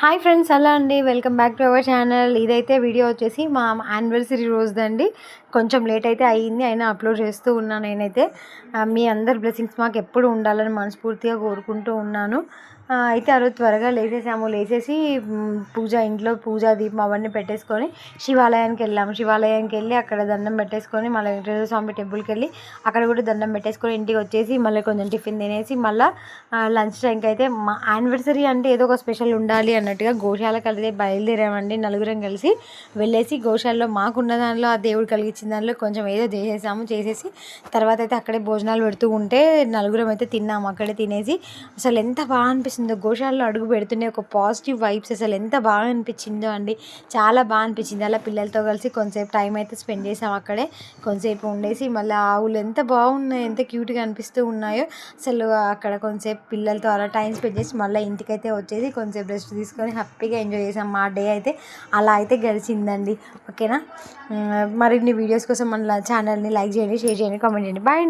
Hi friends, hello అండి. Welcome back to our channel. ఇదైతే video వచ్చేసి మా యానివర్సరీ రోజుదండి. కొంచెం లేట్ అయితే అయ్యింది, అయినా అప్లోడ్ చేస్తూ ఉన్నాను. నేనైతే మీ అందరి బ్లెస్సింగ్స్ మాకు ఎప్పుడు ఉండాలని మనస్ఫూర్తిగా కోరుకుంటూ ఉన్నాను. అయితే ఆ రోజు త్వరగా లేచేసి ఇంట్లో పూజా దీపం అవన్నీ పెట్టేసుకొని శివాలయానికి వెళ్ళి అక్కడ దండం పెట్టేసుకొని మళ్ళీ వెంకటేశ్వర స్వామి టెంపుల్కి వెళ్ళి అక్కడ కూడా దండం పెట్టేసుకొని ఇంటికి వచ్చేసి మళ్ళీ కొంచెం టిఫిన్ తినేసి మళ్ళీ లంచ్ టైంకి అయితే మా యానివర్సరీ అంటే ఏదో ఒక స్పెషల్ ఉండాలి అన్నట్టుగా గోశాలకు అయితే బయలుదేరామండి. నలుగురం కలిసి వెళ్ళేసి గోశాలలో మాకున్న దానిలో ఆ దేవుడు కలిగించిన దానిలో కొంచెం ఏదో చేసేసి తర్వాత అయితే అక్కడే భోజనాలు పెడుతూ ఉంటే నలుగురం అయితే తిన్నాము. అక్కడే తినేసి అసలు ఎంత బాగా అనిపిస్తుందో గోశాలలో అడుగు పెడుతుండే ఒక పాజిటివ్ వైబ్స్ అసలు ఎంత బాగా అనిపించిందో అండి. చాలా బాగా అనిపించింది. అలా పిల్లలతో కలిసి కొంతసేపు టైం అయితే స్పెండ్ చేసాం. అక్కడే కొంతసేపు ఉండేసి మళ్ళీ ఆవులు ఎంత బాగున్నాయో, ఎంత క్యూట్గా అనిపిస్తూ ఉన్నాయో అసలు. అక్కడ కొంతసేపు పిల్లలతో అలా టైం స్పెండ్ చేసి మళ్ళీ ఇంటికైతే వచ్చేసి కొంతసేపు రెస్ట్ తీసుకొని హ్యాపీగా ఎంజాయ్ చేసాం. మా డే అయితే అలా అయితే గడిచిందండి. ఓకేనా, మరిన్ని వీడియోస్ కోసం మన ఛానల్ని లైక్ చేయండి, షేర్ చేయండి, కామెంట్ చేయండి. బాయ్.